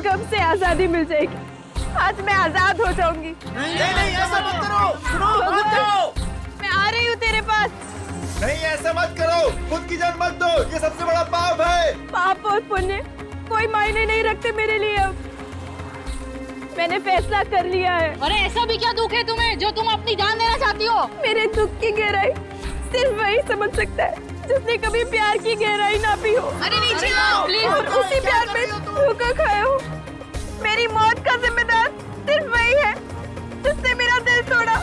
गम से आजादी मिल जाएगी। आज मैं आजाद हो जाऊंगी। नहीं नहीं ऐसा मत करो, सुनो मत जाओ। मैं आ रही हूँ तेरे पास। नहीं ऐसा मत करो, खुद की जान मत दो, ये सबसे बड़ा पाप है। पाप और पुण्य कोई मायने नहीं रखते मेरे लिए। अब मैंने फैसला कर लिया है। अरे ऐसा भी क्या दुख है तुम्हें जो तुम अपनी जान देना चाहती हो? मेरे दुख की गहराई सिर्फ वही समझ सकता है जिसने कभी प्यार की गहराई ना पी हो। अरे नीचे आओ प्लीज। और उसी प्यार में धोखा खाया हो। मेरी मौत का जिम्मेदार सिर्फ वही है जिसने मेरा दिल तोड़ा,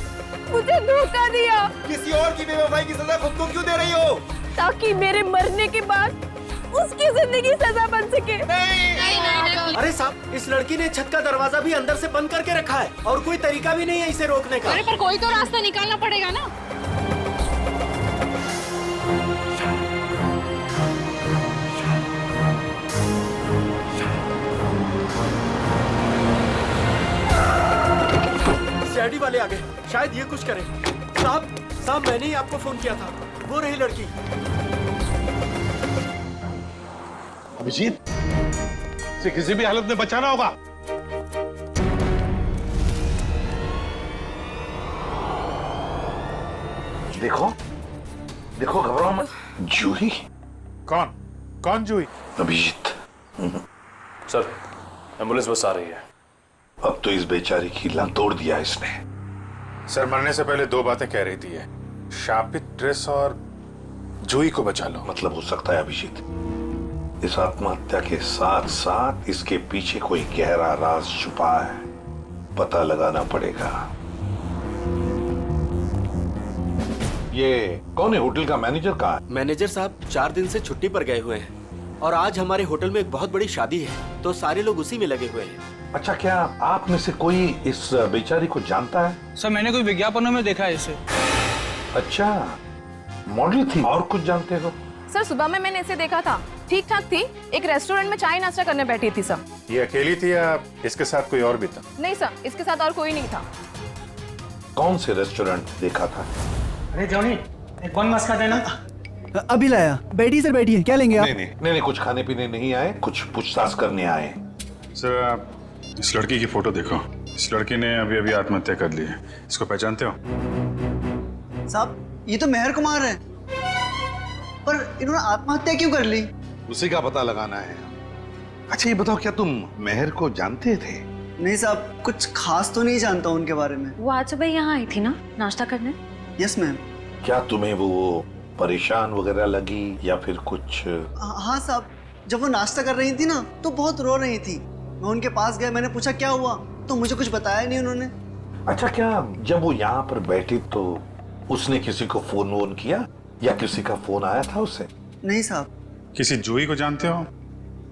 मुझे धोखा दिया। किसी और की बेवफाई की सजा खुद को क्यों दे रही हो? ताकि मेरे मरने के बाद उसकी जिंदगी सजा बन सके। नहीं। अरे साहब, इस लड़की ने छत का दरवाजा भी अंदर से बंद करके रखा है और कोई तरीका भी नहीं है इसे रोकने का। अरे पर कोई तो रास्ता निकालना पड़ेगा ना। सीआईडी वाले आ गए, शायद ये कुछ करें। साहब मैंने ही आपको फोन किया था, वो रही लड़की। अभिजीत, इसे किसी भी हालत में बचाना होगा। देखो देखो, घबराओ मत। जूही? कौन जूही? अभिजीत। सर, एम्बुलेंस बस आ रही है। अब तो इस बेचारी की लान तोड़ दिया इसने। सर, मरने से पहले दो बातें कह रही थी है, शापित ड्रेस और जूही को बचा लो। मतलब हो सकता है अभिजीत, इस आत्महत्या के साथ साथ इसके पीछे कोई गहरा राज छुपा है, पता लगाना पड़ेगा। ये कौन है? होटल का मैनेजर कहाँ है? मैनेजर साहब 4 दिन से छुट्टी पर गए हुए हैं और आज हमारे होटल में एक बहुत बड़ी शादी है, तो सारे लोग उसी में लगे हुए हैं। अच्छा, क्या आप में से कोई इस बेचारी को जानता है? सर, मैंने कोई विज्ञापनों में देखा है इसे। अच्छा, मॉडल थी। और कुछ जानते हो? सर, सुबह में मैंने इसे देखा था, ठीक ठाक थी। एक रेस्टोरेंट में चाय नाश्ता करने बैठी थी सर। ये अकेली थी या इसके साथ कोई और भी था? नहीं सर, इसके साथ और कोई नहीं था। कौन से रेस्टोरेंट देखा था? अरे जॉनी, एक कौन मस्का देना। अभी लाया। बैठिए सर, बैठिए। क्या लेंगे आप? नहीं, कुछ खाने पीने नहीं आए, कुछ पूछताछ करने आए। सर, आप इस लड़की की फोटो देखो। इस लड़की ने अभी अभी आत्महत्या कर ली है। इसको पहचानते हो? साहब, ये तो मेहर कुमार है, पर इन्होंने आत्महत्या क्यों कर ली? उसी का पता लगाना है। अच्छा, ये बताओ, क्या तुम मेहर को जानते थे? नहीं साहब, कुछ खास तो नहीं जानता उनके बारे में। वो आज सुबह यहाँ आई थी ना नाश्ता करने? Yes ma'am. क्या तुम्हें वो परेशान वगैरह लगी या फिर कुछ? हाँ साहब, जब वो नाश्ता कर रही थी ना तो बहुत रो रही थी। मैं उनके पास गया, मैंने पूछा क्या हुआ, तो मुझे कुछ बताया नहीं उन्होंने। अच्छा, क्या जब वो यहाँ पर बैठी तो उसने किसी को फोन वोन किया या किसी का फोन आया था उसे? नहीं साहब। किसी जूही को जानते हो?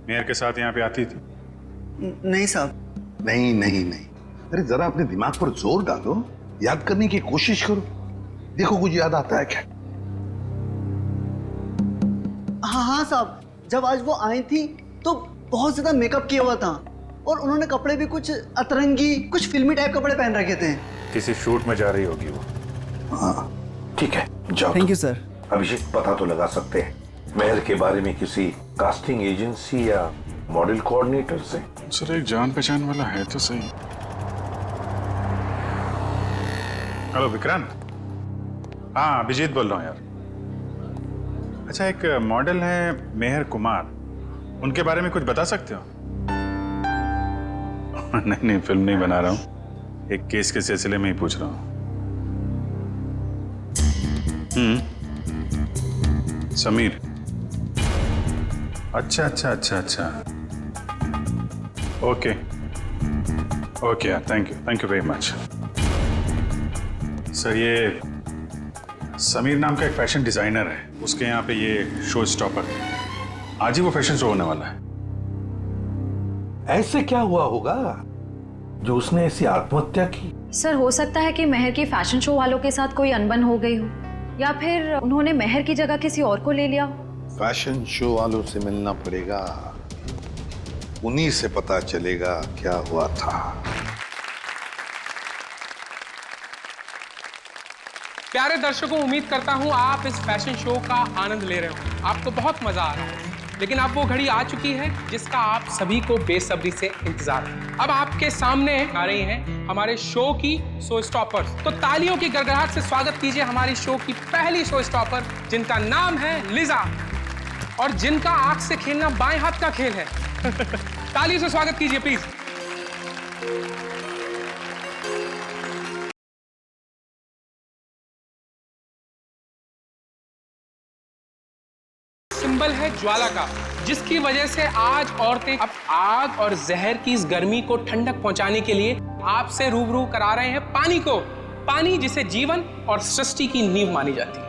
मेयर के साथ यहाँ पे आती थी? नहीं साहब। नहीं। अरे जरा अपने दिमाग पर जोर डालो, याद करने की कोशिश करो, देखो कुछ याद आता है क्या? हाँ साहब, जब आज वो आई थी तो बहुत ज्यादा मेकअप किया हुआ था और उन्होंने कपड़े भी कुछ अतरंगी, कुछ फिल्मी टाइप कपड़े पहन रखे थे। किसी शूट में जा रही होगी वो। हाँ ठीक है, जाओ। Thank you sir. अभिषेक, पता तो लगा सकते हैं मेहर के बारे में किसी कास्टिंग एजेंसी या मॉडल कोऑर्डिनेटर से? सर, एक जान पहचान वाला है तो सही। हेलो विक्रांत। हाँ, अभिजीत बोल रहा हूँ यार। अच्छा, एक मॉडल है मेहर कुमार, उनके बारे में कुछ बता सकते हो? नहीं, फिल्म नहीं बना रहा हूँ, एक केस के सिलसिले में ही पूछ रहा हूँ। समीर। अच्छा। ओके यार, thank you very much. Sir, ये समीर नाम का एक फैशन डिजाइनर है, उसके यहाँ पे ये शो स्टॉपर है। आज ही वो फैशन शो होने वाला है। ऐसे क्या हुआ होगा जो उसने ऐसी आत्महत्या की? सर, हो सकता है कि मेहर की फैशन शो वालों के साथ कोई अनबन हो गई हो, या फिर उन्होंने मेहर की जगह किसी और को ले लिया हो। फैशन शो वालों से मिलना पड़ेगा, उन्हीं से पता चलेगा क्या हुआ था। प्यारे दर्शकों, उम्मीद करता हूं आप इस फैशन शो का आनंद ले रहे हो। आपको बहुत मजा आ रहा है। लेकिन अब वो घड़ी आ चुकी है जिसका आप सभी को बेसब्री से इंतजार है। अब आपके सामने आ रही हैं हमारे शो की शो स्टॉपर्स। तो तालियों की गड़गड़ाहट से स्वागत कीजिए हमारी शो की पहली शो स्टॉपर, जिनका नाम है लिजा और जिनका आंख से खेलना बाएं हाथ का खेल है। तालियों से स्वागत कीजिए प्लीज। सिंबल है ज्वाला का, जिसकी वजह से आज औरतें अब आग और जहर की इस गर्मी को ठंडक पहुंचाने के लिए आपसे रूबरू करा रहे हैं पानी को। पानी जिसे जीवन और सृष्टि की नींव मानी जाती है।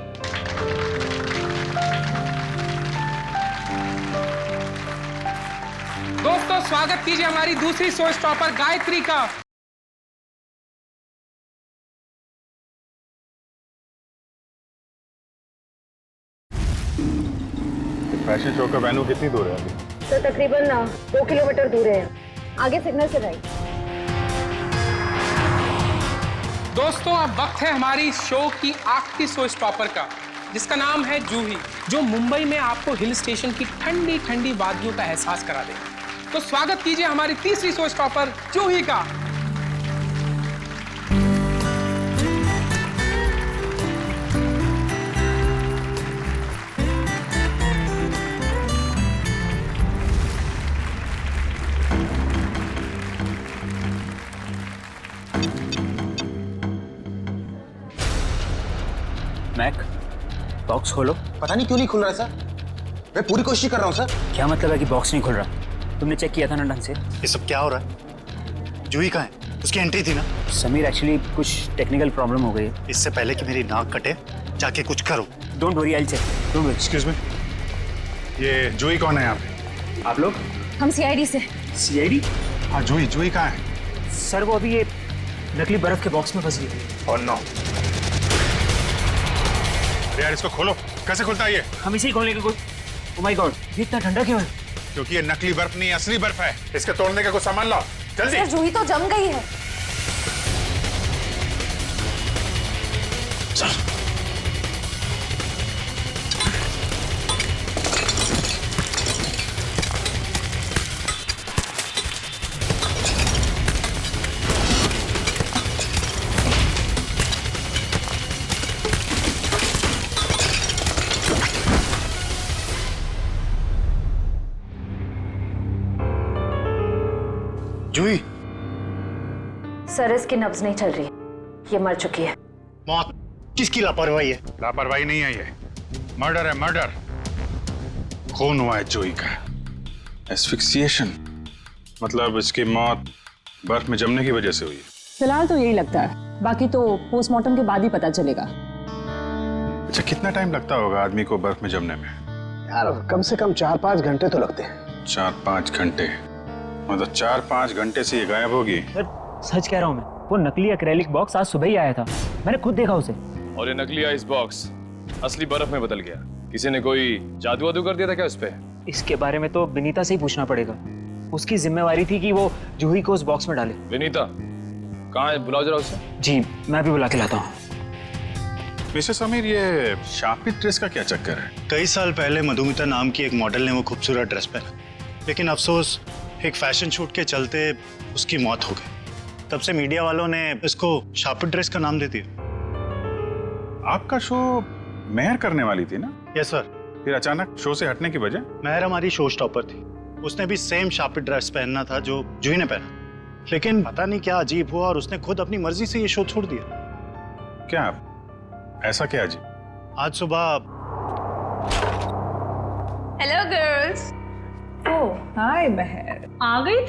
दोस्तों स्वागत कीजिए हमारी दूसरी शो स्टॉपर गायत्री का। फैशन शो का वेन्यू कितनी दूर है अभी? तो तकरीबन 2 किलोमीटर दूर है, आगे सिग्नल से राइट। दोस्तों अब वक्त है हमारी शो की आखिरी शो स्टॉपर का, जिसका नाम है जूही, जो मुंबई में आपको हिल स्टेशन की ठंडी ठंडी वादियों का एहसास करा देगी। तो स्वागत कीजिए हमारी तीसरी शो स्टॉपर जूही का। मैक, बॉक्स खोलो। पता नहीं क्यों नहीं खुल रहा सर। मैं पूरी कोशिश कर रहा हूँ सर। क्या मतलब है कि बॉक्स नहीं खुल रहा? तुमने चेक किया था ना ढंग से? ये सब क्या हो रहा है? जूही कहाँ है? उसकी एंट्री थी ना। समीर, एक्चुअली कुछ टेक्निकल प्रॉब्लम हो गई है। इससे पहले कि मेरी नाक कटे जाके कुछ करो। Don't worry, I will check. Don't worry. Excuse me, ये जूही कौन है यहाँ पे? आप लोग? हम सीआईडी से। सीआईडी? हाँ, जूही कहाँ है? सर वो अभी ये नकली बर्फ के बॉक्स में फंसी है। और नो यार, इसको खोलो। कैसे खुलता है ये? हम इसे ही खोलने की कोई। ओह माय गॉड, ये इतना ठंडा क्यों है? क्योंकि ये नकली बर्फ नहीं, असली बर्फ है। इसके तोड़ने का कुछ सामान लाओ जल्दी। सर जूही तो जम गई है। जूही, सर इसकी नब्ज नहीं चल रही, ये मर चुकी है। मौत किसकी लापरवाही है? लापरवाही नहीं है, ये मर्डर है, मर्डर। खून हुआ है जूही का। एस्फिक्सिएशन मतलब इसकी मौत बर्फ में जमने की वजह से हुई है। फिलहाल तो यही लगता है, बाकी तो पोस्टमार्टम के बाद ही पता चलेगा। अच्छा, कितना टाइम लगता होगा आदमी को बर्फ में जमने में? यार कम से कम 4-5 घंटे तो लगते हैं। 4-5 घंटे? मतलब 4-5 घंटे से ये गायब होगी। सच कह रहा हूँ मैं, वो नकली एक्रेलिक बॉक्स आज सुबह ही आया था, मैंने खुद देखा उसे। और ये नकली आइस बॉक्स असली बर्फ में बदल गया। किसी ने कोई जादू वादू कर दिया था क्या उस पे? इसके बारे में तो विनीता से ही पूछना पड़ेगा। उसकी जिम्मेवारी थी कि वो जूही को उस बॉक्स में डाले। विनीता कहाँ है? बुलाओ जरा उसे। जी, मैं भी बुला के लाता हूँ। मिस्टर समीर, ये शापित ड्रेस का क्या चक्कर है? कई साल पहले मधुमिता नाम की एक मॉडल ने वो खूबसूरत ड्रेस पहना, लेकिन अफसोस एक फैशन शूट के चलते उसकी मौत हो गई। तब से मीडिया वालों ने इसको शापित ड्रेस का नाम दे दिया। आपका शो मेहर करने वाली थी ना? Yes sir. फिर अचानक शो से हटने की वजह? मेहर हमारी शो स्टॉपर थी, उसने भी सेम शापित ड्रेस पहनना था जो जूही ने पहना, लेकिन पता नहीं क्या अजीब हुआ और उसने खुद अपनी मर्जी से ये शो छोड़ दिया। क्या ऐसा क्या जी? आज सुबह। Hello girls. ओह हाय महर, आ गई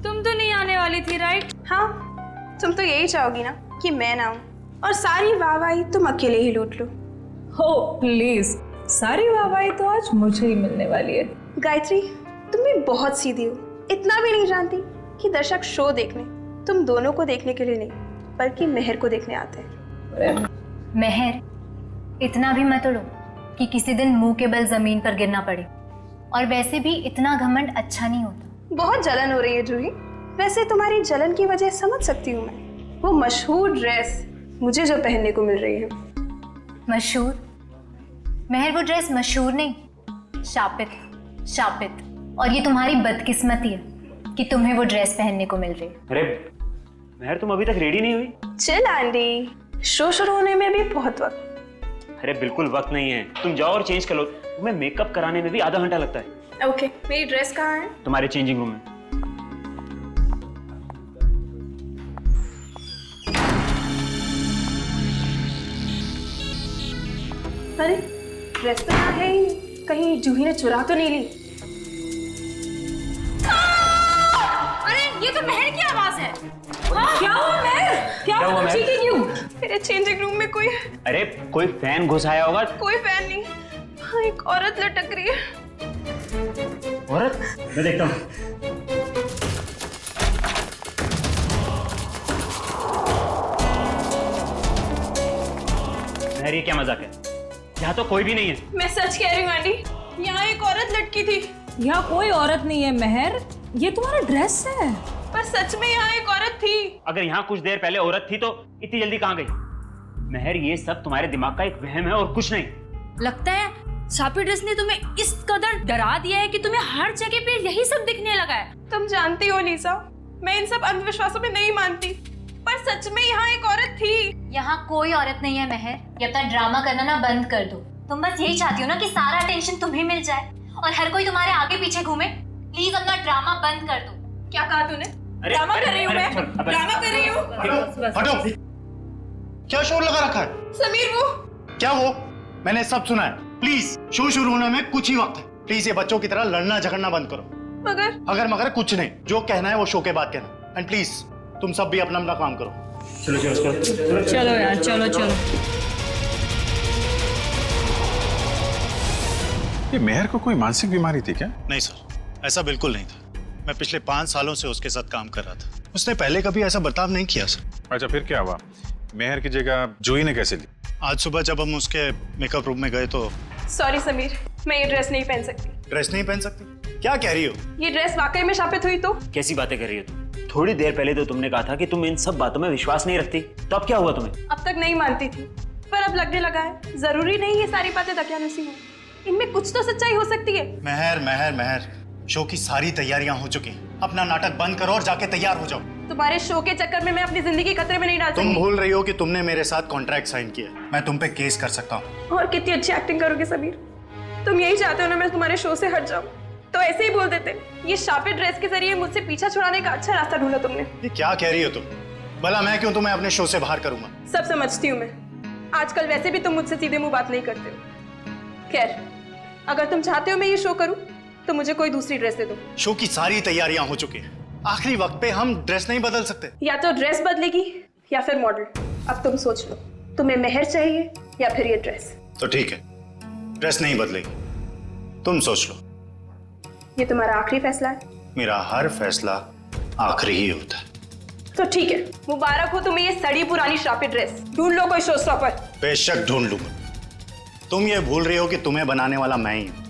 तुम तो नहीं आने वाली थी राइट? हाँ, तुम तो यही चाहोगी ना कि मैं ना आऊं और सारी वाहवाही तुम अकेले ही लूट लो। हो प्लीज, सारी वाहवाही तो आज मुझे ही मिलने वाली है। गायत्री, तुम भी बहुत सीधी हो। इतना भी नहीं जानती कि दर्शक शो देखने तुम दोनों को देखने के लिए नहीं, बल्कि मेहर को देखने आते हैं। मेहर, इतना भी मत उड़ो कि किसी दिन मुंह के बल जमीन पर गिरना पड़े। और वैसे भी इतना घमंड अच्छा नहीं होता। बहुत जलन हो रही है जूही। वैसे तुम्हारी जलन की वजह समझ सकती हूँ मैं। वो मशहूर ड्रेस मुझे जो पहनने को मिल रही है। मशहूर? मेहर, वो ड्रेस मशहूर नहीं, शापित। शापित, और ये तुम्हारी बदकिस्मती है कि तुम्हें वो ड्रेस पहनने को मिल रही है। अरे महर, तुम अभी तक रेडी नहीं हुई? चिल आंटी, शो शुरू होने में भी बहुत वक्त। अरे बिल्कुल वक्त नहीं है, तुम जाओ और चेंज कर लो। तुम्हें मेकअप कराने में भी आधा घंटा लगता है। ओके, मेरी ड्रेस कहाँ है? तुम्हारे चेंजिंग रूम में। अरे ड्रेस तो यहाँ है ही नहीं, कहीं जूही ने चुरा तो नहीं ली? अरे ये तो महर की आवाज है। क्या हुआ महर? क्या हुआ हुआ? महर? चीखी क्यों? मेरे चेंजिंग रूम में कोई है। अरे कोई फैन घुस आया होगा। कोई फैन नहीं, हाँ एक औरत लटक रही है। औरत? मैं देखता हूँ। महर, ये क्या मजाक है? यहाँ तो कोई भी नहीं है। मैं सच कह रही हूँ आंटी, यहाँ एक औरत लटकी थी। यहाँ कोई औरत नहीं है महर, ये तुम्हारा ड्रेस है। पर सच में यहाँ एक औरत थी। अगर यहाँ कुछ देर पहले औरत थी तो इतनी जल्दी कहाँ गई? महर, ये सब तुम्हारे दिमाग का एक वहम है और कुछ नहीं। लगता है शापित ड्रेस ने तुम्हें इस कदर डरा दिया है कि तुम्हें हर जगह पे यही सब दिखने लगा है। तुम जानती हो लीसा, मैं इन सब अंधविश्वासों में नहीं मानती, पर सच में यहाँ एक औरत थी। यहाँ कोई औरत नहीं है महर, ये अपना ड्रामा करना ना बंद कर दो। तुम बस यही चाहती हो ना कि सारा टेंशन तुम्हें मिल जाए और हर कोई तुम्हारे आगे पीछे घूमे। प्लीज अपना ड्रामा बंद कर दो। क्या कहा तूने? ड्रामा कर रही हूँ मैं, ड्रामा कर रही हूँ। हटो! क्या शोर लगा रखा है? समीर वो क्या वो? मैंने सब सुना है। प्लीज, शो शुरू होने में कुछ ही वक्त है। प्लीज ये बच्चों की तरह लड़ना झगड़ना बंद करो। मगर मगर कुछ नहीं, जो कहना है वो शो के बाद कहना। एंड प्लीज तुम सब भी अपना अपना काम करो। चलो यार, चलो चलो। ये मेहर को कोई मानसिक बीमारी थी क्या? नहीं सर, ऐसा बिल्कुल नहीं था। मैं पिछले 5 सालों से उसके साथ काम कर रहा था। उसने पहले कभी ऐसा बर्ताव नहीं किया सर। अच्छा, फिर क्या हुआ? मेहर की जगह जूही ने कैसे ली? आज सुबह जब हम उसके मेकअप रूम में गए तो। सॉरी समीर, मैं ये ड्रेस नहीं पहन सकती। ड्रेस नहीं पहन सकती? क्या कह रही हो? ये ड्रेस वाकई में शापित हुई तो? कैसी बातें कर रही हो तुम? थोड़ी देर पहले तो तुमने कहा था कि तुम इन सब बातों में विश्वास नहीं रखती, तो अब क्या हुआ तुम्हें? अब तक नहीं मानती थी, पर अब लगने लगा है। जरूरी नहीं ये सारी बातें दकियानुसी हो, इनमें कुछ तो सच्चाई हो सकती है। महर महर महर, शो की सारी तैयारियां हो चुकी हैं। अपना नाटक बंद करो और जाके तैयार हो जाओ। तुम्हारे शो के चक्कर में मैं अपनी जिंदगी खतरे में नहीं डाल तुम सकती। भूल रही हो कि तुमने मेरे साथ कॉन्ट्रैक्ट साइन किया। मैं तुम पे केस कर सकता हूँ। और कितनी अच्छी एक्टिंग करोगे समीर। तुम यही चाहते हो ना मैं तुम्हारे शो से हट जाऊं, तो ऐसे ही बोल देते। ये शापित ड्रेस के जरिए मुझसे पीछा छुड़ाने का अच्छा रास्ता ढूंढा तुमने। ये क्या कह रही हो तुम? भला मैं क्यों तुम्हें अपने शो से बाहर करूंगा? सब समझती हूँ मैं, आजकल वैसे भी तुम मुझसे सीधे मुंह बात नहीं करते हो। खैर, अगर तुम चाहते हो मैं ये शो करूं तो मुझे कोई दूसरी ड्रेस दे दो। शो की सारी तैयारियां हो चुकी हैं। आखिरी वक्त पे हम ड्रेस नहीं बदल सकते। या तो ड्रेस बदलेगी या फिर मॉडल। अब तुम सोच लो, तुम्हें मेहर चाहिए या फिर ये ड्रेस? तो ठीक है, ड्रेस नहीं बदलेगी, तुम सोच लो। ये तुम्हारा आखिरी फैसला है? मेरा हर फैसला आखिरी ही होता है। तो ठीक है, मुबारक हो तुम्हें ये सड़ी पुरानी शापित ड्रेस। ढूंढ लो कोई शो स्टॉपर। बेशक ढूंढ लूंगा। तुम ये भूल रही हो कि तुम्हें बनाने वाला मैं ही हूं।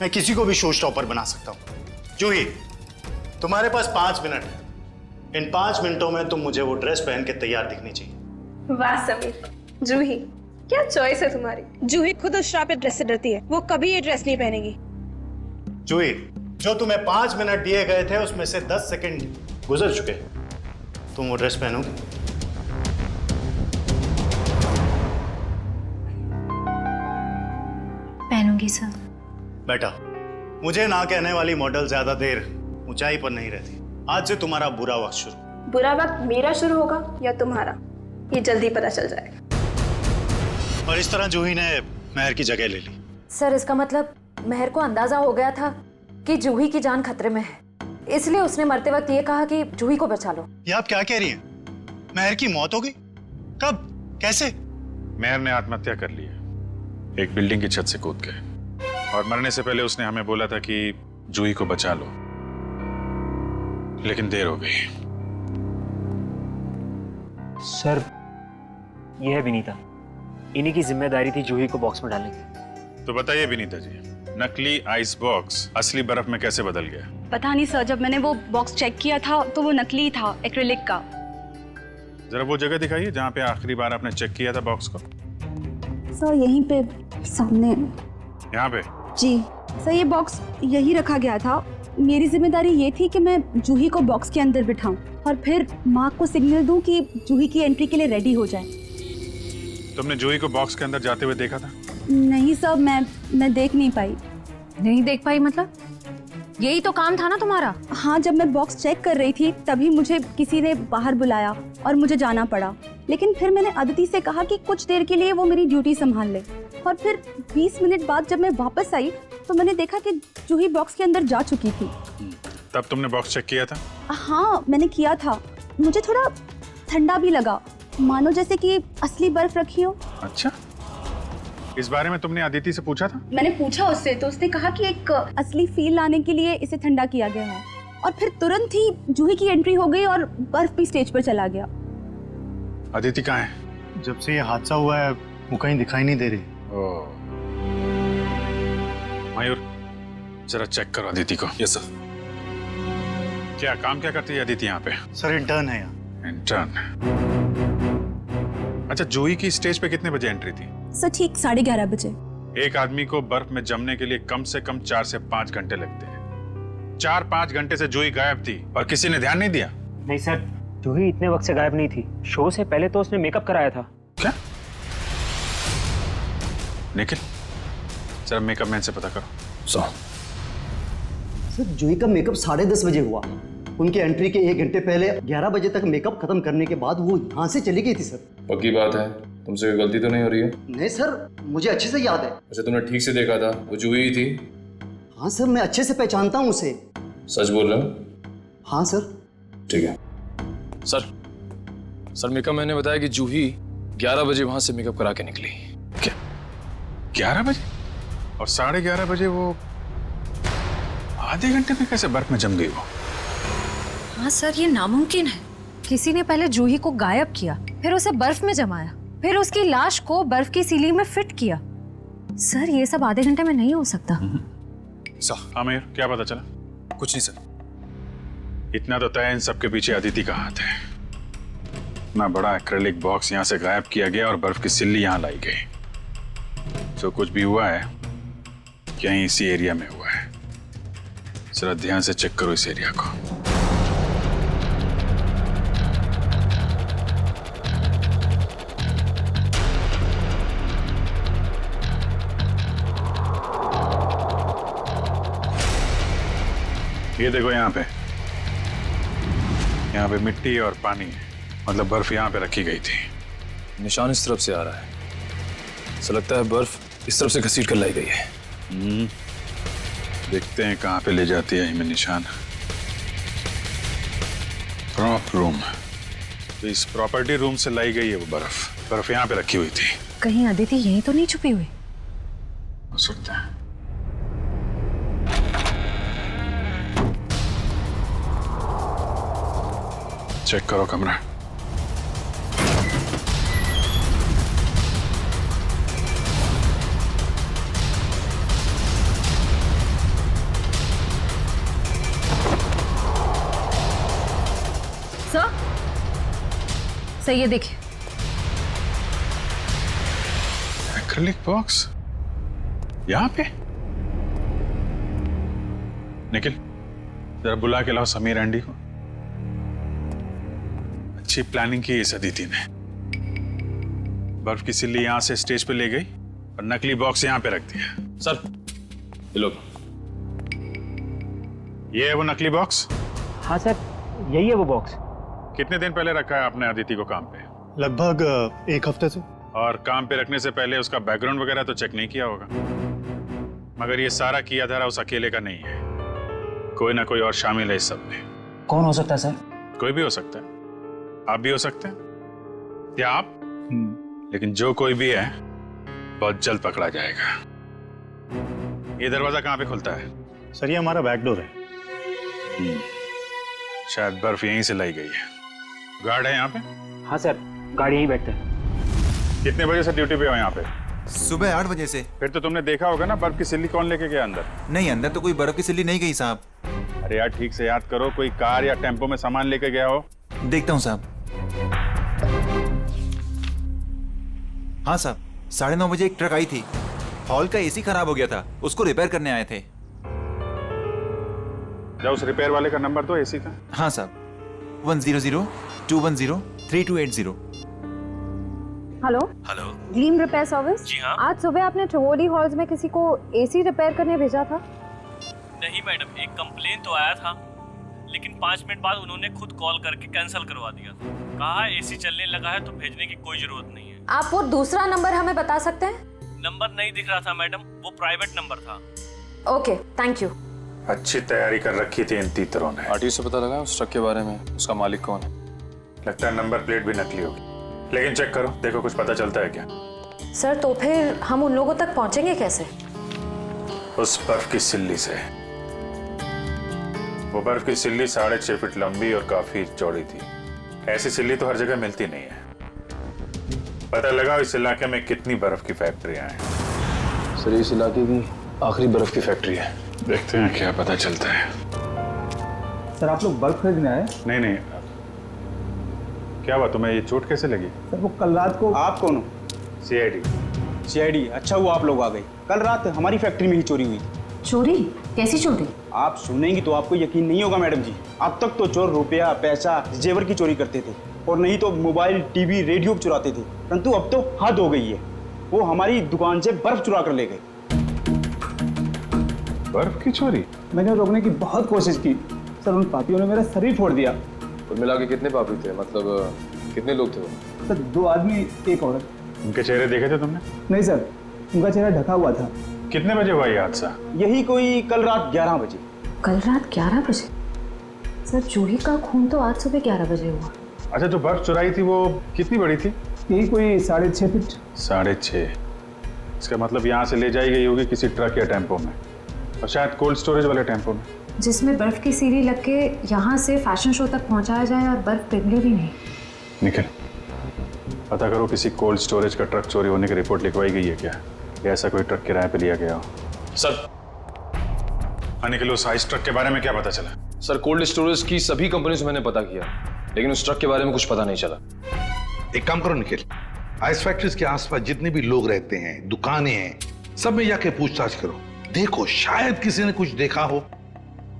मैं किसी को भी शो स्टॉपर बना सकता हूं। जूही, तुम्हारे पास 5 मिनट है। इन 5 मिनटों में तुम मुझे वो ड्रेस पहन के तैयार दिखनी चाहिए। वाह समीर, जूही क्या चॉइस है तुम्हारी। जूही खुद उस शापित ड्रेस से डरती है, वो कभी ये ड्रेस नहीं पहनेगी। जूही, जो तुम्हें 5 मिनट दिए गए थे उसमें से 10 सेकंड गुजर चुके। तुम वो ड्रेस पहनोगी? पहनूंगी सर। बेटा, मुझे ना कहने वाली मॉडल ज्यादा देर ऊंचाई पर नहीं रहती। आज से तुम्हारा बुरा वक्त शुरू। बुरा वक्त मेरा शुरू होगा या तुम्हारा, ये जल्दी पता चल जाएगा। और इस तरह जूही ने महर की जगह ले ली। सर इसका मतलब महर को अंदाजा हो गया था कि जूही की जान खतरे में है, इसलिए उसने मरते वक्त ये कहा कि जूही को बचा लो। ये आप क्या कह रही हैं? महर की मौत हो गई? कब? कैसे? मेहर ने आत्महत्या कर ली है, एक बिल्डिंग की छत से कूद के। और मरने से पहले उसने हमें बोला था कि जूही को बचा लो, लेकिन देर हो गई। सर, यह है विनीता, इन्हीं की जिम्मेदारी थी जूही को बॉक्स में डालने की। तो बताइए विनीता जी, नकली आइस बॉक्स असली बर्फ में कैसे बदल गया? पता नहीं सर, जब मैंने वो बॉक्स चेक किया था तो वो नकली था, एक्रिलिक का। जरा वो जगह दिखाइए जहाँ पे आखिरी बार आपने चेक किया था बॉक्स को। सर यहीं पे सामने। यहाँ पे? जी। सर ये बॉक्स यही रखा गया था। मेरी जिम्मेदारी ये थी कि मैं जूही को बॉक्स के अंदर बिठाऊं और फिर माँ को सिग्नल दूं कि जूही की एंट्री के लिए रेडी हो जाए। तुमने जूही को बॉक्स के अंदर जाते हुए देखा था? नहीं सर, मैं देख नहीं पाई। नहीं देख पाई मतलब? यही तो काम था ना तुम्हारा। हाँ, जब मैं बॉक्स चेक कर रही थी तभी मुझे किसी ने बाहर बुलाया और मुझे जाना पड़ा। लेकिन फिर मैंने अदिति से कहा कि कुछ देर के लिए वो मेरी ड्यूटी संभाल ले। और फिर 20 मिनट बाद जब मैं वापस आई तो मैंने देखा कि जूही बॉक्स के अंदर जा चुकी थी। तब तुमने बॉक्स चेक किया था? हाँ, मैंने किया था। मुझे थोड़ा ठंडा भी लगा, मानो जैसे कि असली बर्फ रखी हो। अच्छा, इस बारे में तुमने अदिति से पूछा था? मैंने पूछा उससे तो उसने कहा कि एक असली फील लाने के लिए इसे ठंडा किया गया है। और फिर तुरंत ही जूही की एंट्री हो गई और बर्फ भी स्टेज पर चला गया। अदिति कहाँ है? जब से ये हादसा हुआ है वो कहीं दिखाई नहीं दे रही। मयूर, जरा चेक करो अदिति को। Yes sir. क्या काम क्या करती है अदिति यहाँ पे? सर इंटर्न है यहाँ। इंटर्न? अच्छा, जूही की स्टेज पे कितने बजे एंट्री थी? सर ठीक 11:30 बजे। एक आदमी को बर्फ में जमने के लिए कम से कम 4 से 5 घंटे लगते हैं। 4-5 घंटे से जूही गायब थी और किसी ने ध्यान नहीं दिया? नहीं सर, जूही इतने वक्त से गायब नहीं थी। शो से पहले तो उसने मेकअप कराया था। क्या? निखिल, जरा मेकअप मैन से पता करो। सर जूही का मेकअप 10:30 बजे हुआ। उनकी एंट्री के 1 घंटे पहले 11 बजे तक मेकअप खत्म करने के बाद वो यहाँ से चली गई थी सर। पक्की बात है? तुमसे कोई गलती तो नहीं हो रही है? नहीं सर, मुझे अच्छे से याद है। अच्छा, तुमने ठीक से देखा था वो जूही ही थी? हाँ सर, मैं अच्छे से पहचानता हूँ उसे। सच बोल रहे हो? हाँ सर। ठीक है सर, मेकअप मैंने बताया कि जूही 11 बजे वहां से मेकअप करा के निकली। क्या 11 बजे? और 11:30 बजे वो आधे घंटे में कैसे बर्फ में जम गई वो? हाँ सर, ये नामुमकिन है। किसी ने पहले जूही को गायब किया, फिर उसे बर्फ में जमाया, फिर उसकी लाश को बर्फ की सीलिंग में फिट किया। सर ये सब आधे घंटे में नहीं हो सकता। सर आमिर, क्या पता चला? कुछ नहीं सर। इतना तो तय, इन सबके पीछे अदिति का हाथ है। इतना बड़ा एक्रेलिक बॉक्स यहाँ से गायब किया गया और बर्फ की सिल्ली यहाँ लाई गई। जो कुछ भी हुआ है यहीं इसी एरिया में हुआ है। जरा ध्यान से चेक करो इस एरिया को। ये देखो, यहाँ पे मिट्टी और पानी है, मतलब बर्फ यहाँ पे रखी गई थी। निशान इस तरफ से आ रहा है, ऐसा लगता है बर्फ इस तरफ से घसीट कर लाई गई है। देखते हैं कहाँ पे ले जाती है हमें निशान। प्रॉप रूम, तो इस प्रॉपर्टी रूम से लाई गई है वो बर्फ यहाँ पे रखी हुई थी। कहीं अदिति यहीं तो नहीं छुपी हुई? हो सकता है। चेक करो कमरा। सर ये देखिए, एक्रिलिक बॉक्स यहाँ पे। निखिल, जरा बुला के लाओ समीर एंडी को। अच्छी प्लानिंग की इस अदिति ने। बर्फ की सिल्ली यहां से स्टेज पे ले गई और नकली बॉक्स यहां पे रख दिया। सर ये लो। ये है वो नकली बॉक्स? हाँ सर, यही है वो बॉक्स। कितने दिन पहले रखा है आपने अदिति को काम पे? लगभग 1 हफ्ते से। और काम पे रखने से पहले उसका बैकग्राउंड वगैरह तो चेक नहीं किया होगा? मगर ये सारा किया धरा उस अकेले का नहीं है, कोई ना कोई और शामिल है इस सब में। कौन हो सकता है सर? कोई भी हो सकता है, आप भी हो सकते हैं, या आप। लेकिन जो कोई भी है बहुत जल्द पकड़ा जाएगा। ये दरवाजा कहाँ पे खुलता है? सर ये हमारा बैक डोर है। शायद बर्फ यहीं से लाई गई है। गार्ड है यहाँ पे? हाँ सर, गाड़ी यहीं बैठते हैं। कितने बजे से ड्यूटी पे हो यहाँ पे? सुबह 8 बजे से। फिर तो तुमने देखा होगा ना बर्फ की सिल्ली कौन लेके गया अंदर? नहीं, अंदर तो कोई बर्फ की सिल्ली नहीं गई साहब। अरे यार ठीक से याद करो, कोई कार या टेम्पो में सामान लेके गया हो? देखता हूँ साहब। हाँ साहब, 9:30 बजे एक ट्रक आई थी। हॉल का एसी खराब हो गया था, उसको रिपेयर करने आए थे। जाओ उस रिपेयर वाले का नंबर दो एसी का। हाँ साहब, 100-210-3280। Hello hello. Dream repair service. जी हाँ। आज सुबह आपने टिवोली हॉल्स में किसी को एसी रिपेयर करने भेजा था। नहीं मैडम, एक कंप्लेन तो आया था, लेकिन 5 मिनट बाद उन्होंने खुद कॉल करके कैंसिल करवा दिया था। कहा एसी चलने लगा है तो भेजने की कोई जरूरत नहीं है। आप वो दूसरा नंबर हमें बता सकते हैं? नंबर नहीं दिख रहा था मैडम, वो प्राइवेट नंबर था। Okay, thank you. अच्छी तैयारी कर रखी थी इन तीतरों ने। आरटीओ से पता लगा उस ट्रक के बारे में, उसका मालिक कौन है? लगता है नंबर प्लेट भी नकली होगी, लेकिन चेक करो, देखो कुछ पता चलता है क्या। सर तो फिर हम उन लोगों तक पहुंचेंगे कैसे? उस बर्फ की सिल्ली से। वो बर्फ की सिल्ली 6.5 फीट लंबी और काफी चौड़ी थी। ऐसी सिल्ली तो हर जगह मिलती नहीं है। पता लगा इस इलाके में कितनी बर्फ की फैक्ट्रियां हैं। सर इस इलाके की आखिरी बर्फ की फैक्ट्री है। देखते हैं क्या पता चलता है। सर आप लोग बर्फ खरीदने आए? नहीं, क्या हुआ तुम्हें, ये चोट कैसे लगी? सर वो कल रात को। आप कौन हो? सीआईडी। अच्छा हुआ आप लोग आ गए। कल रात हमारी फैक्ट्री में ही चोरी हुई। चोरी? कैसी चोरी? आप सुनेंगी तो आपको यकीन नहीं होगा मैडम जी। अब तक तो चोर रुपया, पैसा, जेवर की चोरी करते थे, और नहीं तो मोबाइल, टीवी, रेडियो चुराते थे, परंतु अब तो हद हो गई है। वो हमारी दुकान से बर्फ चुरा कर ले गए। बर्फ की चोरी? मैंने रोकने की बहुत कोशिश की सर, उन पापियों ने मेरा शरीर फोड़ दिया। कुल मिला के कितने पापी थे, मतलब कितने लोग थे वो? सर 2 आदमी, 1 औरत। उनके चेहरे देखे थे तुमने? नहीं सर, उनका चेहरा ढका हुआ था। कितने बजे हुआ ये हादसा? यही कोई कल रात 11 बजे। कल रात 11 बजे? सर जूही का खून तो आज सुबह 11 बजे हुआ। अच्छा, जो बर्फ चुराई थी वो कितनी बड़ी थी? यही कोई 6.5 फीट। 6.5? इसका मतलब यहाँ से ले जाई गई होगी किसी ट्रक या टेम्पो में, और शायद कोल्ड स्टोरेज वाले टेम्पो में, जिसमें बर्फ की सीढ़ी लग के यहाँ से फैशन शो तक पहुँचाया जाए और बर्फ पिघले भी नहीं। निखिल, पता करो किसी कोल्ड स्टोरेज का ट्रक चोरी होने की रिपोर्ट लिखवाई गई है क्या, या ऐसा कोई ट्रक किराए पे लिया गया हो? सर। हाँ निखिल, उस आइस ट्रक के बारे में क्या पता चला? सर कोल्ड स्टोरेज की सभी कंपनी से मैंने पता किया, लेकिन उस ट्रक के बारे में कुछ पता नहीं चला। एक काम करो निखिल, आइस फैक्ट्रीज के आसपास जितने भी लोग रहते हैं, दुकानें हैं, सब में जाके पूछताछ करो, देखो शायद किसी ने कुछ देखा हो।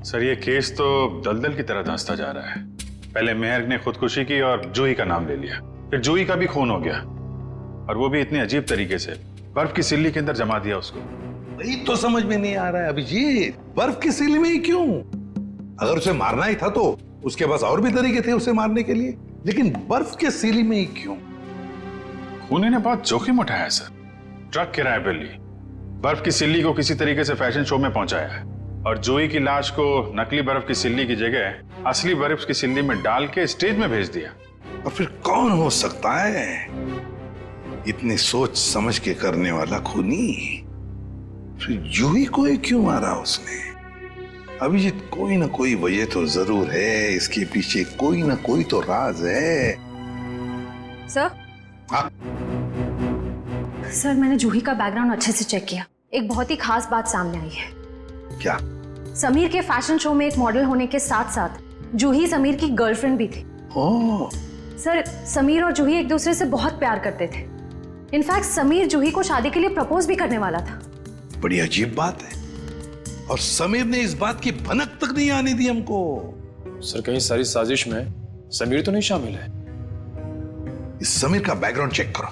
सर ये केस तो दलदल की तरह धंसता जा रहा है। पहले मेहर ने खुदकुशी की और जूही का नाम ले लिया, फिर जूही का भी खून हो गया, और वो भी इतने अजीब तरीके से, बर्फ की सिल्ली के अंदर जमा दिया उसको। वही तो समझ में नहीं आ रहा है अभिजीत, बर्फ की सिल्ली में ही क्यों? अगर उसे मारना ही था तो उसके पास और भी तरीके थे उसे मारने के लिए, लेकिन बर्फ के सिल्ली में ही क्यों? खूनी ने बहुत जोखिम उठाया सर, ट्रक किराए पर ली, बर्फ की सिल्ली को किसी तरीके से फैशन शो में पहुंचाया है, और जूही की लाश को नकली बर्फ की सिल्ली की जगह असली बर्फ की सिल्ली में डाल के स्टेज में भेज दिया। और फिर कौन हो सकता है इतनी सोच समझ के करने वाला खूनी? फिर जूही को ही क्यों मारा उसने? अभिजीत, कोई ना कोई वजह तो जरूर है, इसके पीछे कोई ना कोई तो राज है। सर? हाँ? सर मैंने जूही का बैकग्राउंड अच्छे से चेक किया, एक बहुत ही खास बात सामने आई है। क्या? समीर के फैशन शो में एक मॉडल होने के साथ साथ जूही समीर की गर्लफ्रेंड भी थी। ओह। सर समीर और जूही एक दूसरे से बहुत प्यार करते थे। इनफैक्ट समीर जूही को शादी के लिए प्रपोज भी करने वाला था। बड़ी अजीब बात है, और समीर ने इस बात की भनक तक नहीं आने दी हमको। सर कहीं सारी साजिश में समीर तो नहीं शामिल है? इस समीर का बैकग्राउंड चेक करो।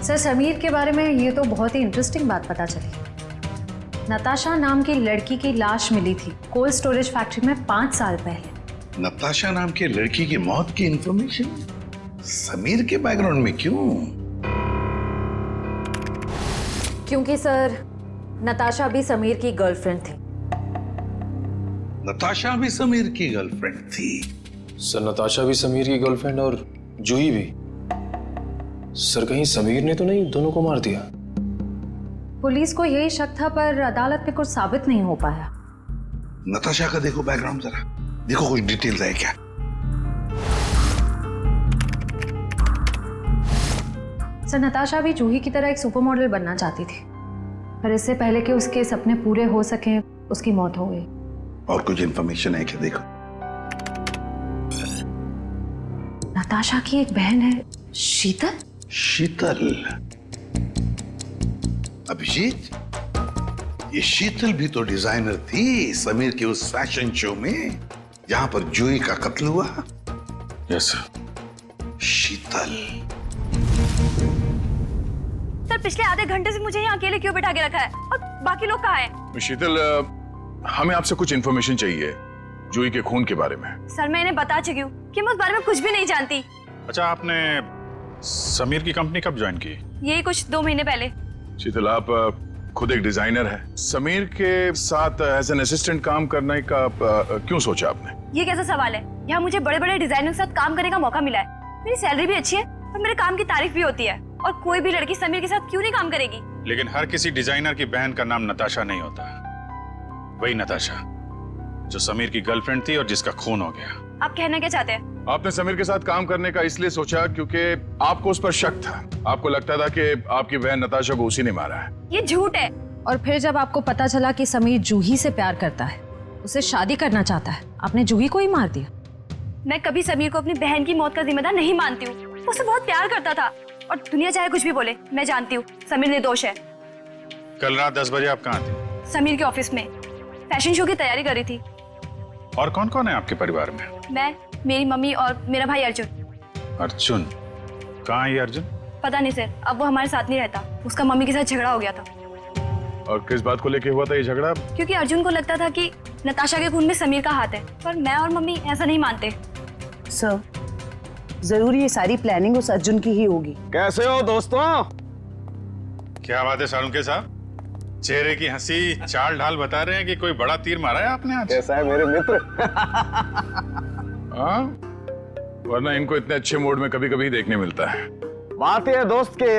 सर समीर के बारे में ये तो बहुत ही इंटरेस्टिंग बात पता चली। नताशा नाम की लड़की की लाश मिली थी कोल्ड स्टोरेज फैक्ट्री में 5 साल पहले। नताशा नाम के लड़की की मौत की इंफॉर्मेशन समीर के बैकग्राउंड में क्यों? क्योंकि सर नताशा भी समीर की गर्लफ्रेंड थी। नताशा भी समीर की गर्लफ्रेंड थी? सर नताशा भी समीर की गर्लफ्रेंड और जूही भी। सर कहीं समीर ने तो नहीं दोनों को मार दिया? पुलिस को यही शक था, पर अदालत में कुछ साबित नहीं हो पाया। नताशा का देखो बैकग्राउंड जरा, देखो कुछ डिटेल्स है क्या? सर नताशा भी जूही की तरह एक सुपर मॉडल बनना चाहती थी, पर इससे पहले कि उसके सपने पूरे हो सके उसकी मौत हो गई। और कुछ इंफॉर्मेशन है क्या? देखो। नताशा की एक बहन है, शीतल। शीतल? अभिजीत, ये शीतल भी तो डिजाइनर थी समीर के उस फैशन शो में जहां पर जूही का कत्ल हुआ। यस शीतल। सर पिछले आधे घंटे से मुझे यहाँ अकेले क्यों बिठा के रखा है और बाकी लोग कहाँ हैं? शीतल, हमें आपसे कुछ इन्फॉर्मेशन चाहिए जूही के खून के बारे में। सर मैं इन्हें बता चुकी हूँ कि मैं उस बारे में कुछ भी नहीं जानती। अच्छा, आपने समीर की कंपनी कब ज्वाइन की? यही कुछ 2 महीने पहले। शीतल, आप खुद एक डिजाइनर है, समीर के साथ एज एन असिस्टेंट काम करने का क्यों सोचा आपने? ये कैसा सवाल है? यहाँ मुझे बड़े बड़े डिजाइनर के साथ काम करने का मौका मिला है, मेरी सैलरी भी अच्छी है और मेरे काम की तारीफ भी होती है, और कोई भी लड़की समीर के साथ क्यों नहीं काम करेगी? लेकिन हर किसी डिजाइनर की बहन का नाम नताशा नहीं होता। वही नताशा जो समीर की गर्लफ्रेंड थी और जिसका खून हो गया। आप कहना क्या चाहते हैं? आपने समीर के साथ काम करने का इसलिए सोचा क्योंकि आपको उस पर शक था। आपको लगता था कि आपकी बहन नताशा को उसी ने मारा है। ये झूठ है। और फिर जब आपको पता चला कि समीर जूही से प्यार करता है, उसे शादी करना चाहता है, आपने जूही को ही मार दिया। मैं कभी समीर को अपनी बहन की मौत का जिम्मेदार नहीं मानती हूँ। वो उसे बहुत प्यार करता था, और दुनिया चाहे कुछ भी बोले, मैं जानती हूँ समीर निर्दोष है। कल रात 10 बजे आप कहाँ थे? समीर के ऑफिस में फैशन शो की तैयारी कर रही थी। और कौन कौन है आपके परिवार में? मैं, मेरी मम्मी और मेरा भाई अर्जुन। अर्जुन? कहाँ है ये अर्जुन? पता नहीं सर, अब वो हमारे साथ नहीं रहता। उसका मम्मी के साथ झगड़ा हो गया था। और किस बात को लेके हुआ था ये झगड़ा? क्योंकि अर्जुन को लगता था कि नताशा के खून में समीर का हाथ है, पर मैं और मम्मी ऐसा नहीं मानते। सर, जरूर ये सारी प्लानिंग उस अर्जुन की ही होगी। कैसे हो दोस्तों? क्या बात है सालुंके साहब, चेहरे की हंसी चाल ढाल बता रहे हैं कि कोई बड़ा तीर मारा है आपने आज। कैसा है मेरे मित्र? हाँ, वरना इनको इतने अच्छे मूड में कभी कभी देखने मिलता है। बात यह है दोस्त के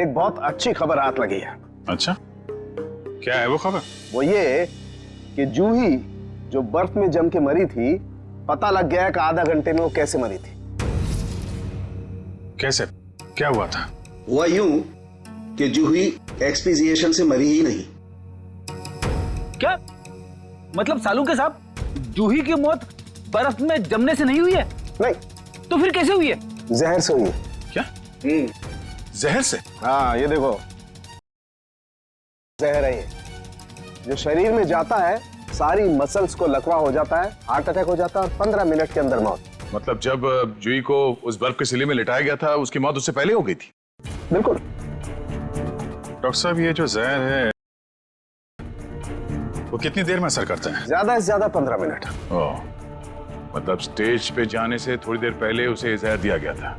एक बहुत अच्छी खबर हाथ लगी है। अच्छा, क्या है वो खबर? वो ये कि जूही जो बर्फ में जम के मरी थी, पता लग गया कि आधा घंटे में वो कैसे मरी थी। कैसे? क्या हुआ था? हुआ यूं कि जूही एक्सपीजिएशन से मरी ही नहीं। क्या मतलब सालुंके साहब, जूही की मौत बर्फ में जमने से नहीं हुई है? नहीं। तो फिर कैसे हुई है? जहर से हुई है। क्या? जहर से? हाँ, ये देखो, जहर है ये, जो शरीर में जाता है सारी मसल्स को लकवा हो जाता है, हार्ट अटैक हो जाता है और 15 मिनट के अंदर मौत। मतलब जब जूही को उस बर्फ के सिले में लिटाया गया था, उसकी मौत उससे पहले हो गई थी? बिल्कुल। डॉक्टर साहब, ये जो जहर है वो कितनी देर में असर करता है? ज्यादा से ज्यादा 15 मिनट। ओह, मतलब स्टेज पे जाने से थोड़ी देर पहले उसे जहर दिया गया था।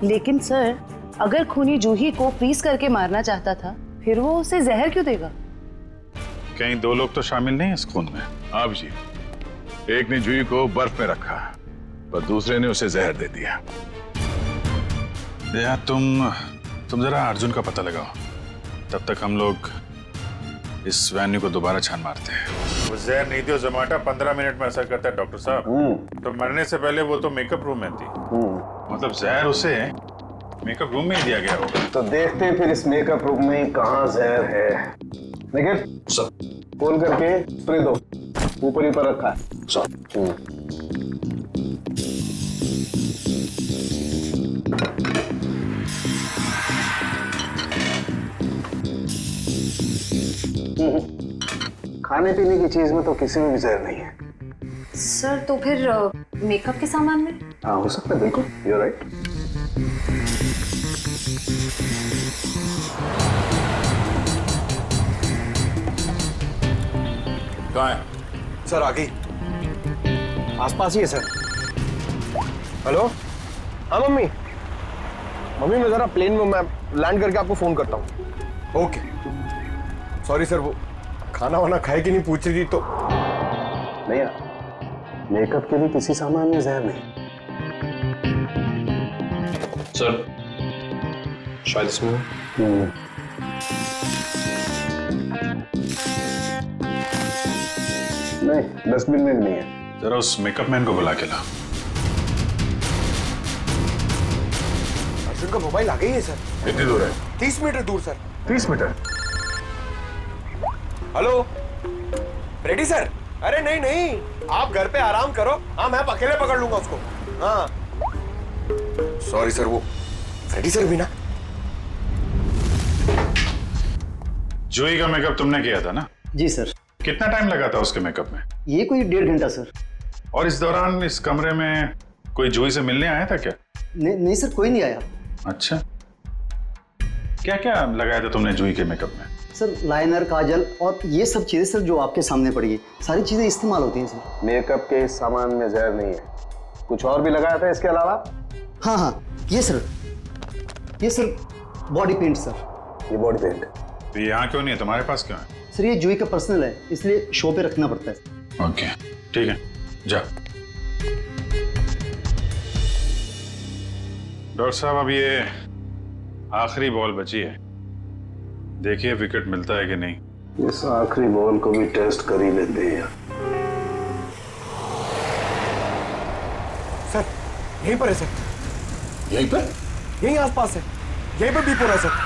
लेकिन सर, अगर खूनी जूही को फ्रीज करके मारना चाहता था, फिर वो उसे जहर क्यों देगा? कहीं 2 लोग तो शामिल नहीं है इस खून में। आप जी, एक ने जूही को बर्फ में रखा पर दूसरे ने उसे जहर दे दिया। यार तुम जरा अर्जुन का पता लगाओ, तब तक हम लोग इस वेन्यू को दोबारा छान मारते हैं। वो जहर नहीं थी, वो जमाटा 15 मिनट में असर करता है डॉक्टर साहब। तो मरने से पहले वो तो मेकअप रूम में थी। मतलब जहर उसे मेकअप रूम में ही दिया गया होगा। तो देखते हैं फिर इस मेकअप रूम में कहाँ जहर है। लेकिन खोल करके स्प्रे दो, ऊपर ही पर रखा है। खाने पीने की चीज में तो किसी में भी जहर नहीं है। सर, तो फिर मेकअप के सामान में? हाँ, हो सकता है, बिल्कुल, यू राइट। कहाँ है? सर आगे, आसपास ही है सर। हेलो? हाँ मम्मी, मैं जरा प्लेन में मैं लैंड करके आपको फोन करता हूँ। ओके। सॉरी सर, वो खाना वाना खाए कि नहीं पूछ रही थी तो। नहीं यार, मेकअप के लिए किसी सामान में जहर नहीं। सर, शायद इसमें नहीं, डस्टबिन में भी नहीं है। जरा उस मेकअप मैन को बुला के ला। अर्जुन का मोबाइल आ गई है सर। कितनी दूर है? 30 मीटर दूर sir. 30 metre? Hello, ready sir? अरे नहीं, आप घर पे आराम करो। हाँ, मैं अकेले पकड़ लूंगा उसको। हाँ सॉरी सर, वो फ्रेडी सर भी ना। जूही का मेकअप तुमने किया था ना? जी सर। कितना टाइम लगा था उसके मेकअप में? ये कोई 1.5 घंटा सर। और इस दौरान इस कमरे में कोई जूही से मिलने आया था क्या? नहीं सर, कोई नहीं आया। अच्छा, क्या क्या लगाया था तुमने जूही के मेकअप में? सर लाइनर, काजल और ये सब चीजें सर जो आपके सामने पड़ी है, सारी चीजें इस्तेमाल होती हैं सर। मेकअप के इस सामान में जहर नहीं है, कुछ और भी लगाया था इसके अलावा? हाँ, ये सर बॉडी पेंट सर। ये बॉडी पेंट तो ये यहाँ क्यों नहीं है, तुम्हारे पास क्यों है? सर ये जूही का पर्सनल है, इसलिए शो पे रखना पड़ता है। ओके ठीक है, जा। डॉक्टर साहब, अब ये आखिरी बॉल बची है, देखिए विकेट मिलता है कि नहीं। इस आखिरी बॉल को भी टेस्ट कर ही लेते हैं यार। सर यहीं पर है सर। यहीं पर? यहीं आसपास है, यहीं पर बीप हो रहा है सर।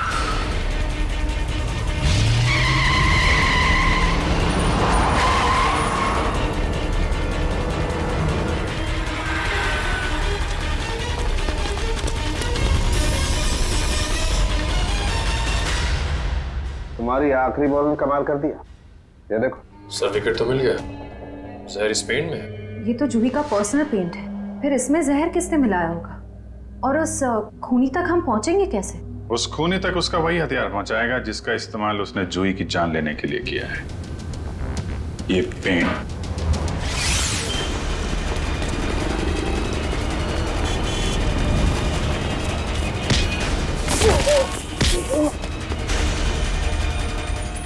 तुम्हारी आखिरी बॉल ने कमाल कर दिया, ये देखो। सर विकेट तो मिल गया, जहर इस पेंट में है। ये तो जूही का पर्सनल पेंट है, फिर इसमें जहर किसने मिलाया होगा? और उस खूनी तक हम पहुंचेंगे कैसे? उस खूनी तक उसका वही हथियार पहुंचाएगा जिसका इस्तेमाल उसने जूही की जान लेने के लिए किया है, ये पेंट।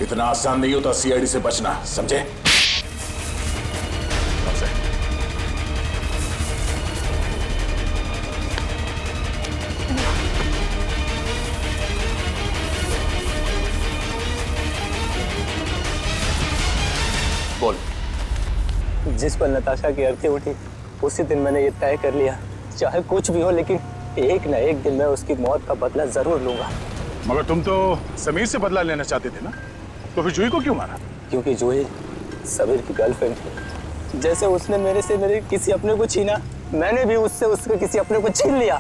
इतना आसान नहीं होता सीआईडी से बचना, समझे? बोल। जिस पर नताशा की अर्थी उठी उसी दिन मैंने ये तय कर लिया, चाहे कुछ भी हो लेकिन एक न एक दिन मैं उसकी मौत का बदला जरूर लूंगा। मगर तुम तो समीर से बदला लेना चाहते थे ना, तो फिर जूही को क्यों मारा? क्योंकि जूही समीर की गर्लफ्रेंड थी। जैसे उसने मेरे से मेरे किसी अपने को छीना, मैंने भी उससे उसके किसी अपने को छीन लिया।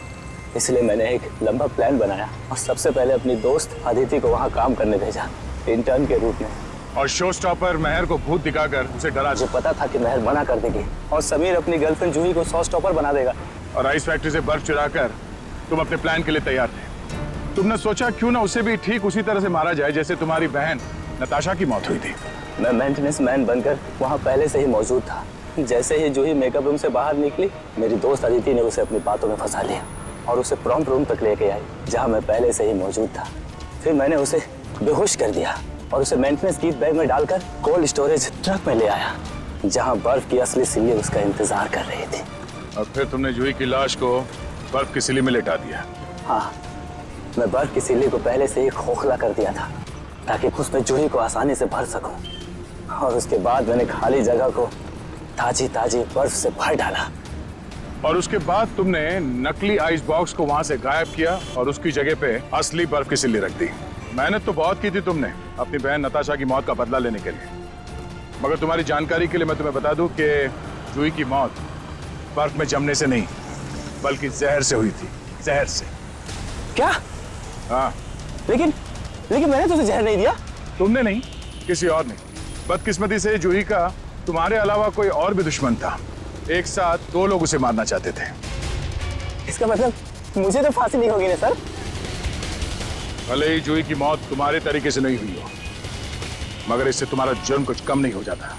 इसलिए मैंने एक लंबा प्लान बनाया और सबसे पहले अपनी दोस्त अदिति को वहाँ काम करने भेजा, इंटर्न के रूप में। और शो स्टॉपर महर को भूत दिखाकर उसे डरा। मुझे पता था कि महर मना कर देगी और समीर अपनी गर्लफ्रेंड जूही को शो स्टॉपर बना देगा। और आइस फैक्ट्री से बर्फ चुराकर तुम अपने प्लान के लिए तैयार थे। तुमने सोचा क्यों ना उसे भी ठीक उसी तरह से मारा जाए जैसे तुम्हारी बहन नताशा की मौत हुई थी। मैं मेंटेनेंस मैन बनकर वहाँ पहले से ही मौजूद था। जैसे ही जूही मेकअप रूम से बाहर निकली, मेरी दोस्त अदिति ने उसे अपनी बातों में फंसा लिया और उसे प्रॉम्प्ट रूम तक लेके आई जहाँ मैं पहले से ही मौजूद था। फिर मैंने उसे बेहोश कर दिया और उसे मेंटेनेंस कीट बैग में डालकर कोल्ड स्टोरेज ट्रक में ले आया जहाँ बर्फ की असली सिल्ली उसका इंतजार कर रही थी। और फिर तुमने जूही की लाश को बर्फ की सिल्ली में लेटा दिया। हाँ, मैं बर्फ की सिल्ली को पहले से ही खोखला कर दिया था ताकि उसमें जूही को आसानी से भर सकूं। और उसके बाद मैंने खाली जगह को ताजी ताजी बर्फ से भर डाला। और उसके बाद तुमने नकली आइस बॉक्स को वहां से गायब किया और उसकी जगह पे असली बर्फ की सिल्ली रख दी। मेहनत तो बहुत की थी तुमने अपनी बहन नताशा की मौत का बदला लेने के लिए, मगर तुम्हारी जानकारी के लिए मैं तुम्हें बता दूं कि जूही की मौत बर्फ में जमने से नहीं बल्कि जहर से हुई थी। जहर से। क्या? हाँ। लेकिन मैंने तुझे जहर नहीं दिया। तुमने नहीं, किसी और ने। बदकिस्मती से जूही का तुम्हारे अलावा कोई और भी दुश्मन था। एक साथ 2 लोग उसे मारना चाहते थे। इसका मतलब मुझे तो फांसी नहीं होगी ना सर? भले ही जूही की मौत तुम्हारे तरीके से नहीं हुई हो, मगर इससे तुम्हारा जुर्म कुछ कम नहीं हो जाता।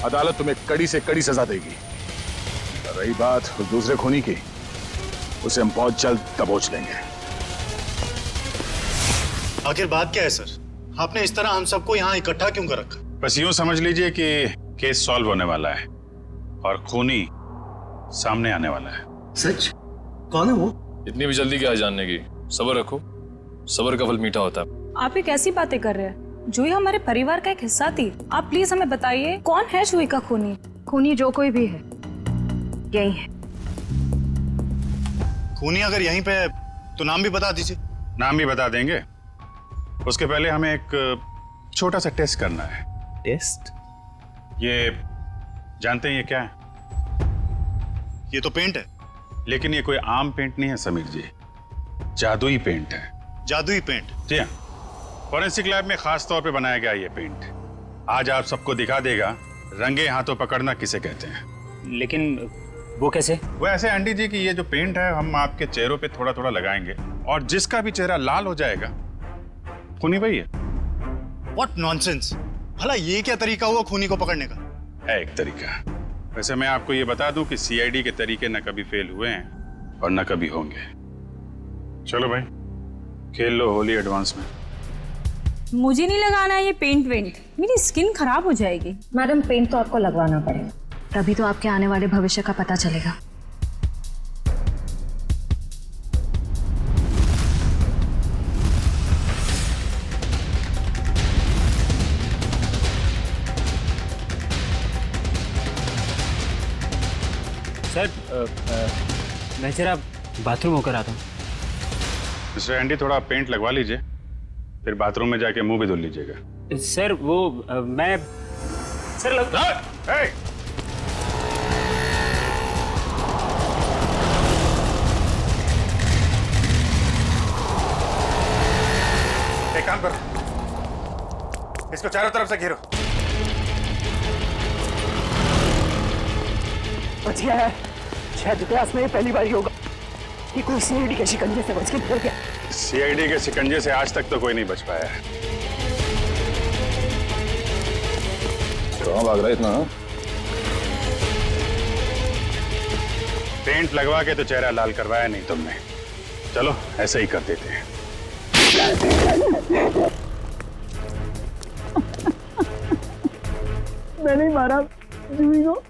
अदालत तुम्हें कड़ी से कड़ी सजा देगी। रही बात उस दूसरे खूनी की, उसे हम बहुत जल्द दबोच लेंगे। आखिर बात क्या है सर? आपने इस तरह हम सबको यहाँ इकट्ठा क्यों कर रखा? बस यूं समझ लीजिए कि केस सॉल्व होने वाला है और खूनी सामने आने वाला है। सच? कौन है वो? इतनी भी जल्दी क्या जानने की? सब्र रखो, सब्र का फल मीठा होता है। आप ये कैसी बातें कर रहे हैं? जूही हमारे परिवार का एक हिस्सा थी। आप प्लीज हमें बताइए कौन है जूही का खूनी? खूनी जो कोई भी है यही है। खूनी अगर यहीं पे है तो नाम भी बता दीजिए। नाम भी बता देंगे, उसके पहले हमें एक छोटा सा टेस्ट करना है। टेस्ट? ये जानते हैं ये क्या है? ये तो पेंट है। लेकिन ये कोई आम पेंट नहीं है समीर जी, जादुई पेंट है। जादुई पेंट? जी हाँ, फॉरेंसिक लैब में खास तौर पे बनाया गया ये पेंट। आज आप सबको दिखा देगा रंगे हाथों पकड़ना किसे कहते हैं। लेकिन वो कैसे? वो ऐसे आंटी जी कि ये जो पेंट है हम आपके चेहरों पे थोड़ा थोड़ा लगाएंगे और जिसका भी चेहरा लाल हो जाएगा खूनी वही है। What nonsense! भला ये क्या तरीका हुआ खूनी को पकड़ने का? है एक तरीका। वैसे मैं आपको ये बता दूं कि सीआईडी के तरीके न कभी फेल हुए हैं और न कभी होंगे। चलो भाई खेल लो होली एडवांस में। मुझे नहीं लगाना ये पेंट वेंट, मेरी स्किन खराब हो जाएगी। मैडम पेंट तो आपको लगवाना पड़ेगा, तभी तो आपके आने वाले भविष्य का पता चलेगा। सर मैं जरा बाथरूम होकर आता हूँ। मिस्टर एंडी थोड़ा पेंट लगवा लीजिए, फिर बाथरूम में जाके मुंह भी धुल लीजिएगा। सर वो मैं सर लग... एक काम करो, इसको चारों तरफ से घेरो। बच गया है, शायद इतिहास में ये पहली बार ही होगा कि कोई सीआईडी के शिकंजे से बच के निकल गया। सीआईडी के शिकंजे से आज तक तो कोई नहीं बच पाया है। कहाँ भाग रहा है इतना? पेंट लगवा के तो चेहरा लाल करवाया नहीं तुमने, चलो ऐसे ही कर देते हैं। मैंने ही मारा जूही को,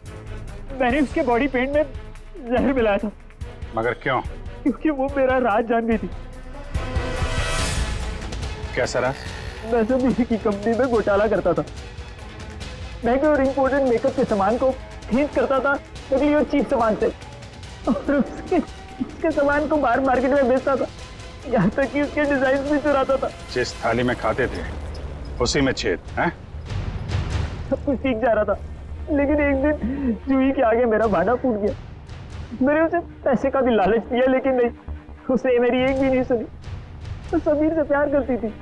मैंने उसके बॉडी पेंट में जहर मिलाया था। मगर क्यों? क्योंकि वो मेरा राज जान गई थी। कैसा राज? मैं सभी की कंपनी में घोटाला करता था, महंगे और इम्पोर्टेंट मेकअप के सामान को खींच करता था नकली और चीप सामान से, और उसके सामान को बाहर मार्केट में बेचता था, यहाँ तक कि उसके डिजाइन भी चुराता था। जिस थाली में खाते थे उसी में छेद है? सब कुछ सीख जा रहा था, लेकिन एक दिन जूही के आगे मेरा भांडा फूट गया। मैंने उसे पैसे का भी लालच दिया, लेकिन नहीं, उसने मेरी एक भी नहीं सुनी। तो समीर से प्यार करती थी,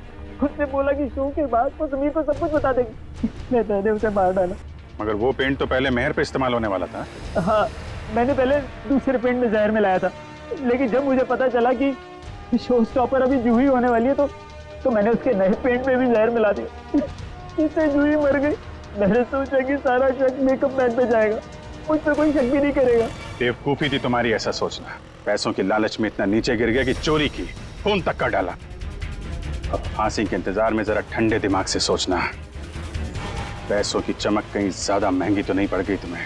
उसने बोला कि शो के बाद वो समीर को सब कुछ बता देगी। मैंने उसे मार डाला। मगर वो पेंट तो पहले मेहर पे इस्तेमाल होने वाला था। हाँ, मैंने पहले दूसरे पेंट में जहर मिलाया था, लेकिन जब मुझे पता चला कि शो स्टॉपर अभी जूही होने वाली है तो मैंने उसके नए पेंट में भी जहर मिला दिया। इससे जूही मर गई। मैंने सोचा कि सारा शक मेकअप मैन पे जाएगा, मुझ पे कोई शक भी नहीं करेगा। बेवकूफी थी तुम्हारी ऐसा सोचना। पैसों की लालच में इतना नीचे गिर गया कि चोरी की, खून तक कर डाला। अब फांसी के इंतजार में जरा ठंडे दिमाग से सोचना, पैसों की चमक कहीं ज्यादा महंगी तो नहीं पड़ गई तुम्हें।